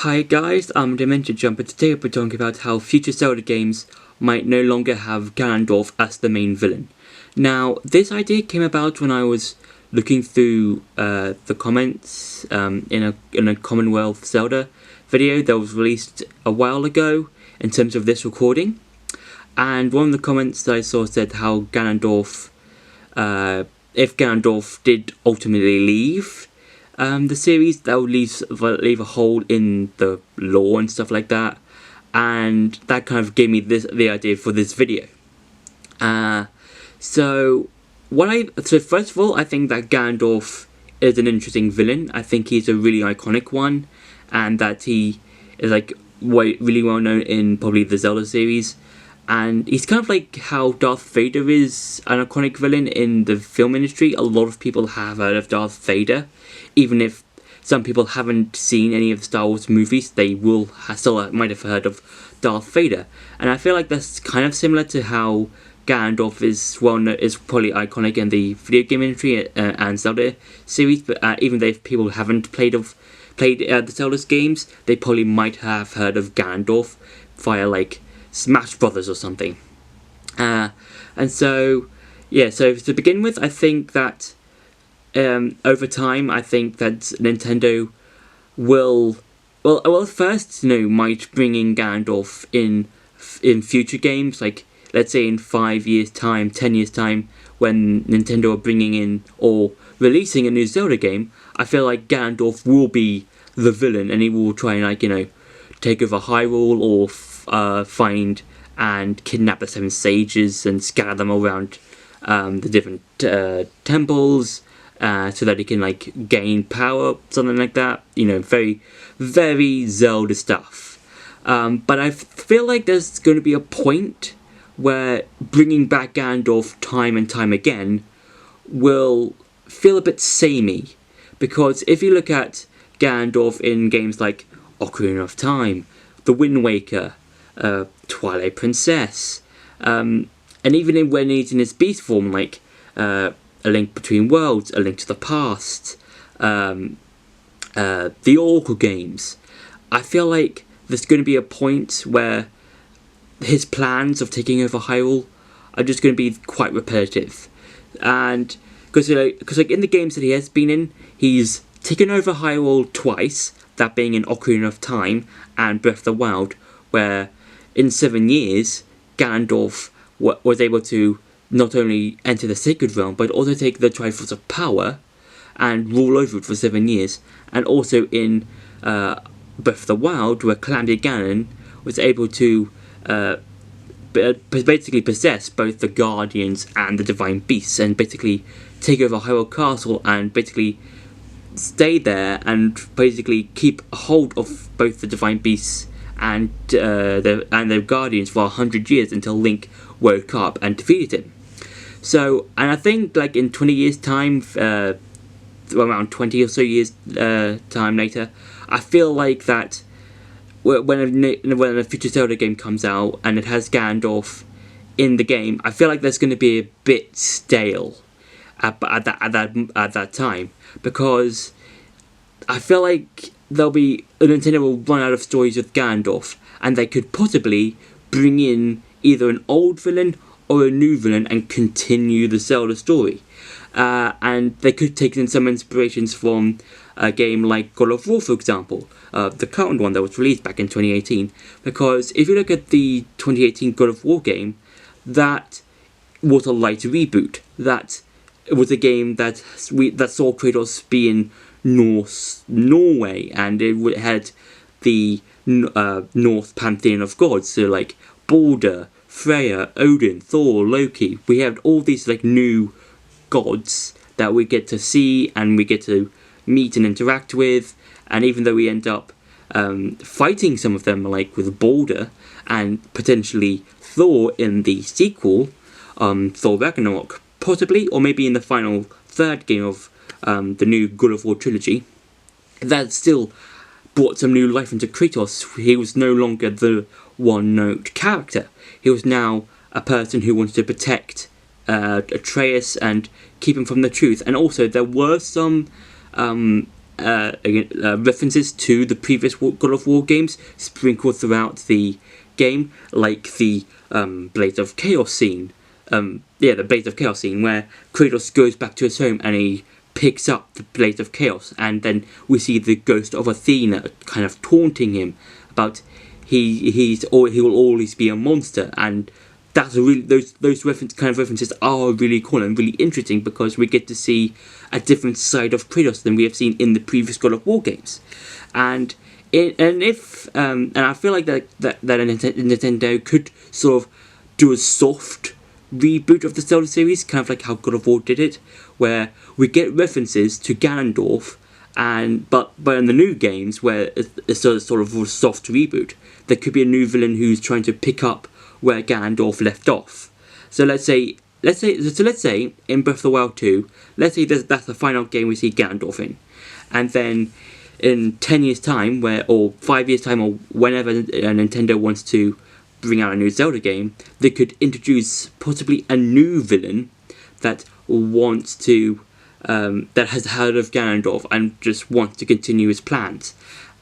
Hi guys, I'm Dementia Jumper. Today we're talking about how future Zelda games might no longer have Ganondorf as the main villain. Now, this idea came about when I was looking through the comments in a Commonwealth Zelda video that was released a while ago in terms of this recording. And one of the comments that I saw said how Ganondorf, if Ganondorf did ultimately leave the series, that would leave a hole in the lore and stuff like that, and that kind of gave me the idea for this video. So first of all, I think that Ganondorf is an interesting villain. I think he's a really iconic one, and that he is really well known in probably the Zelda series. And he's kind of like how Darth Vader is an iconic villain in the film industry. A lot of people have heard of Darth Vader. Even if some people haven't seen any of the Star Wars movies, they still might have heard of Darth Vader. And I feel like that's kind of similar to how Ganondorf is probably iconic in the video game industry and Zelda series. But even if people haven't played the Zelda games, they probably might have heard of Ganondorf via like Smash Brothers or something. And so to begin with, I think that over time, I think that Nintendo will first might bring in Ganondorf in future games, like let's say in 5 years time, 10 years time, when Nintendo are bringing in or releasing a new Zelda game. I feel like Ganondorf will be the villain, and he will try and take over Hyrule or find and kidnap the Seven Sages and scatter them around the different temples, so that he can gain power, something like that. Very, very Zelda stuff. But I feel like there's going to be a point where bringing back Ganondorf time and time again will feel a bit samey, because if you look at Ganondorf in games like Ocarina of Time, The Wind Waker, Twilight Princess, and even when he's in his beast form, like A Link Between Worlds, A Link to the Past, the Oracle games, I feel like there's going to be a point where his plans of taking over Hyrule are just going to be quite repetitive. And because in the games that he has been in, he's taken over Hyrule twice, that being in Ocarina of Time and Breath of the Wild, where in 7 years, Ganondorf was able to not only enter the Sacred Realm, but also take the Triforce of Power and rule over it for 7 years. And also in Breath of the Wild, where Calamity Ganon was able to basically possess both the Guardians and the Divine Beasts, and basically take over Hyrule Castle and basically stay there and basically keep a hold of both the Divine Beasts and their Guardians for 100 years until Link woke up and defeated him. So, and I think in 20 years time, around 20 or so years time later, I feel like that when a future Zelda game comes out and it has Ganondorf in the game, I feel like there's going to be a bit stale at that time, because I feel like Nintendo will run out of stories with Ganondorf, and they could possibly bring in either an old villain or a new villain and continue the Zelda story. And they could take in some inspirations from a game like God of War, for example, the current one that was released back in 2018. Because if you look at the 2018 God of War game, that was a light reboot. That was a game that saw Kratos be in Norway, and it had the Norse pantheon of gods, so like Balder, Freya, Odin, Thor, Loki. We have all these new gods that we get to see and we get to meet and interact with, and even though we end up fighting some of them, like with Balder and potentially Thor in the sequel, Thor Ragnarok, possibly, or maybe in the final third game of the new God of War trilogy, that still brought some new life into Kratos. He was no longer the one-note character. He was now a person who wanted to protect Atreus and keep him from the truth. And also there were some references to the previous God of War games sprinkled throughout the game, like the Blades of Chaos scene. The Blades of Chaos scene where Kratos goes back to his home and he picks up the Blades of Chaos, and then we see the ghost of Athena kind of taunting him about he will always be a monster, and that's a really those references are really cool and really interesting because we get to see a different side of Kratos than we have seen in the previous God of War games, and I feel like that Nintendo could sort of do a soft reboot of the Zelda series, kind of like how God of War did it, where we get references to Ganondorf, but in the new games, where it's sort of a soft reboot, there could be a new villain who's trying to pick up where Ganondorf left off. So let's say in Breath of the Wild 2, let's say that's the final game we see Ganondorf in, and then in 10 years time, or 5 years time, or whenever Nintendo wants to bring out a new Zelda game, they could introduce possibly a new villain that wants to that has heard of Ganondorf and just wants to continue his plans,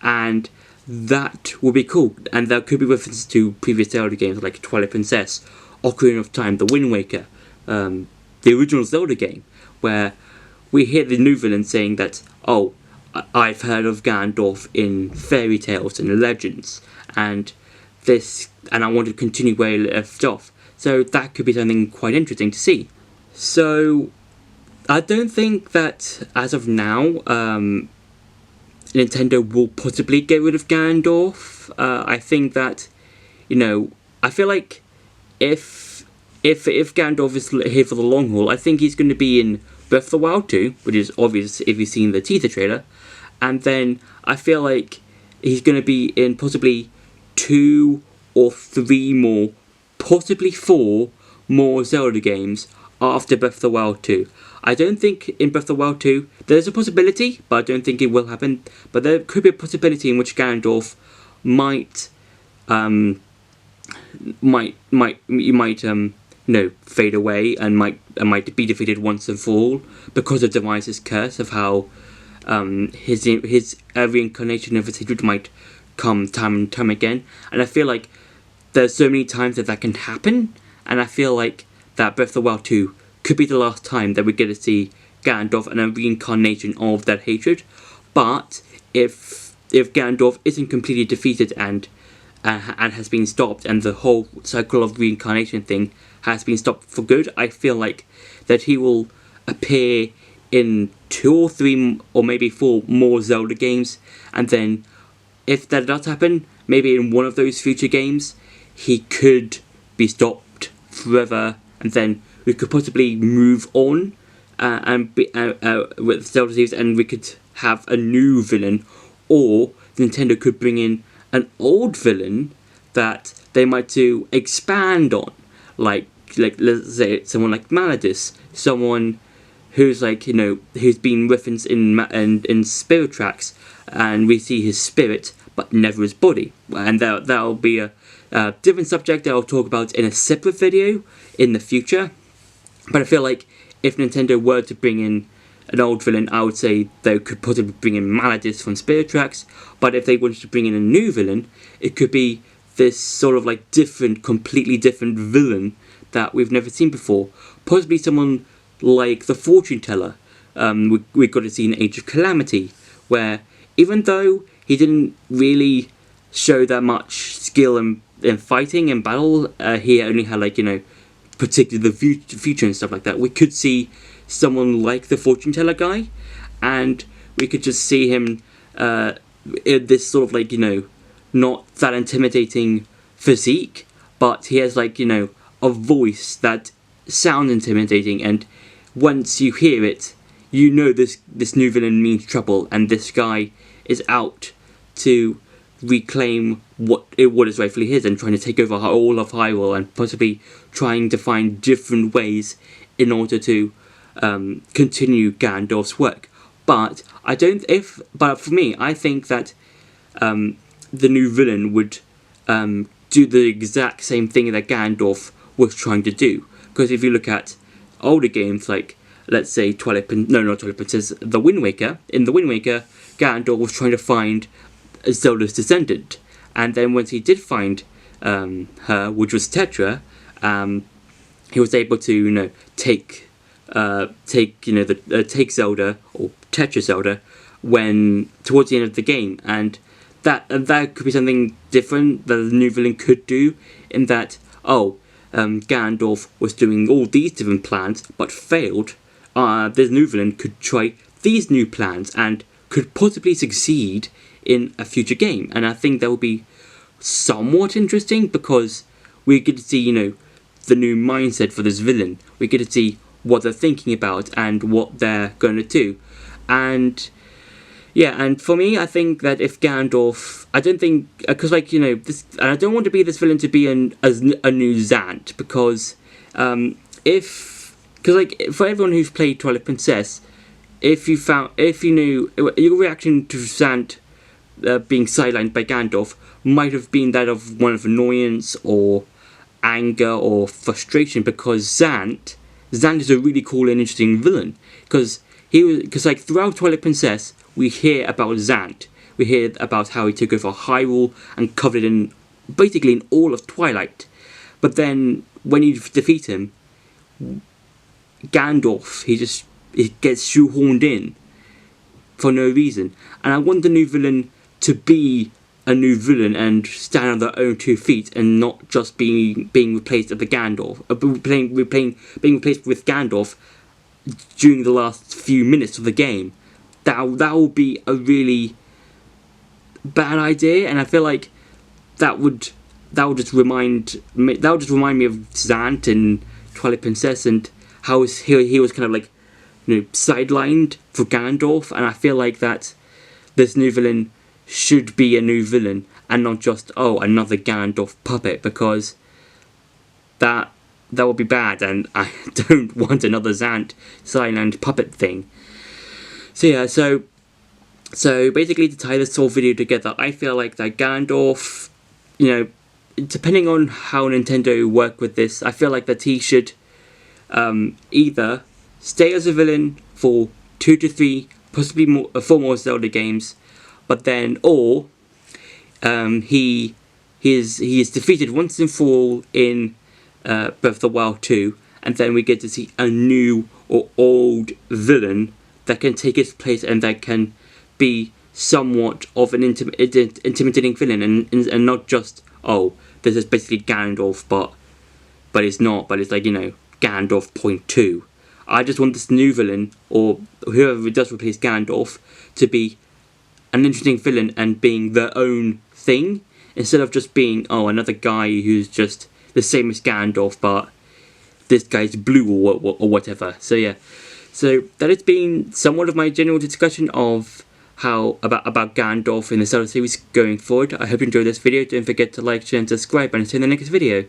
and that would be cool. And there could be references to previous Zelda games like Twilight Princess, Ocarina of Time, The Wind Waker, the original Zelda game, where we hear the new villain saying that, oh, I've heard of Ganondorf in fairy tales and legends, and I want to continue where he left off. So that could be something quite interesting to see. So I don't think that as of now Nintendo will possibly get rid of Ganondorf. I think that, I feel like if Ganondorf is here for the long haul, I think he's going to be in Breath of the Wild 2, which is obvious if you've seen the teaser trailer, and then I feel like he's going to be in possibly 2 or 3 more, possibly 4 more Zelda games after Breath of the Wild 2. I don't think in Breath of the Wild 2 there's a possibility, but I don't think it will happen. But there could be a possibility in which Ganondorf might fade away and might be defeated once and for all because of Demise's curse of how his reincarnation of his hatred might come time and time again. And I feel like there's so many times that can happen, and I feel like that Breath of the Wild 2 could be the last time that we get to see Ganondorf and a reincarnation of that hatred. But if Ganondorf isn't completely defeated and has been stopped, and the whole cycle of reincarnation thing has been stopped for good, I feel like that he will appear in 2 or 3 or maybe 4 more Zelda games, and then if that does happen, maybe in one of those future games he could be stopped forever, and then we could possibly move on with Zelda Series, and we could have a new villain, or Nintendo could bring in an old villain that they might to expand on, like let's say someone like Maladus, someone who's who's been referenced in Spirit Tracks, and we see his spirit but never his body, and that'll be a different subject that I'll talk about in a separate video in the future. But I feel like if Nintendo were to bring in an old villain, I would say they could possibly bring in Maladus from Spirit Tracks. But if they wanted to bring in a new villain, it could be this sort of completely different villain that we've never seen before. Possibly someone like the Fortune Teller. We got to see in Age of Calamity, where even though he didn't really show that much skill in fighting and battle, he only had predicted the future and stuff like that. We could see someone like the Fortune Teller guy, and we could just see him in this sort of not that intimidating physique, but he has a voice that sounds intimidating, and once you hear it, this new villain means trouble, and this guy is out to reclaim what is rightfully his, and trying to take over all of Hyrule, and possibly trying to find different ways in order to continue Ganondorf's work. But for me, I think that the new villain would do the exact same thing that Ganondorf was trying to do. Because if you look at older games like let's say not Twilight Princess, The Wind Waker. In The Wind Waker, Ganondorf was trying to find Zelda's descendant, and then once he did find her, which was Tetra, he was able to take Zelda, or Tetra Zelda, when towards the end of the game, and that could be something different that the new villain could do, in that Ganondorf was doing all these different plans but failed. This new villain could try these new plans and could possibly succeed in a future game, and I think that would be somewhat interesting, because we get to see the new mindset for this villain. We get to see what they're thinking about and what they're going to do, and and for me, I think that if Ganondorf, I don't think, because this, and I don't want to be this villain to be a new Zant, because for everyone who's played Twilight Princess, if you knew your reaction to Zant being sidelined by Ganondorf might have been that of one of annoyance or anger or frustration, because Zant is a really cool and interesting villain, because throughout Twilight Princess we hear about Zant. We hear about how he took over Hyrule and covered in basically in all of Twilight. But then when you defeat him, Ganondorf, he gets shoehorned in for no reason. And I want the new villain to be a new villain and stand on their own 2 feet, and not just being replaced at the Ganondorf, being replaced with Ganondorf during the last few minutes of the game. That would be a really bad idea, and I feel like that would just remind me of Zant in Twilight Princess, and how he was kind of sidelined for Ganondorf. And I feel like that this new villain should be a new villain and not just another Ganondorf puppet, because that would be bad, and I don't want another Zant sidelined puppet thing. So yeah, so basically, to tie this whole video together, I feel like that Ganondorf, depending on how Nintendo work with this, I feel like that he should either stay as a villain for 2 to 3, possibly 4 more Zelda games, but then he is defeated once and for all in Breath of the Wild 2, and then we get to see a new or old villain that can take his place and that can be somewhat of an intimidating villain, and not just this is basically Ganondorf, but it's not, but it's Ganondorf point 2. I just want this new villain, or whoever does replace Ganondorf, to be an interesting villain and being their own thing, instead of just being another guy who's just the same as Ganondorf, but this guy's blue or whatever. So yeah, so that has been somewhat of my general discussion of how about Ganondorf in the Zelda series going forward. I hope you enjoyed this video. Don't forget to like, share and subscribe, and see you in the next video.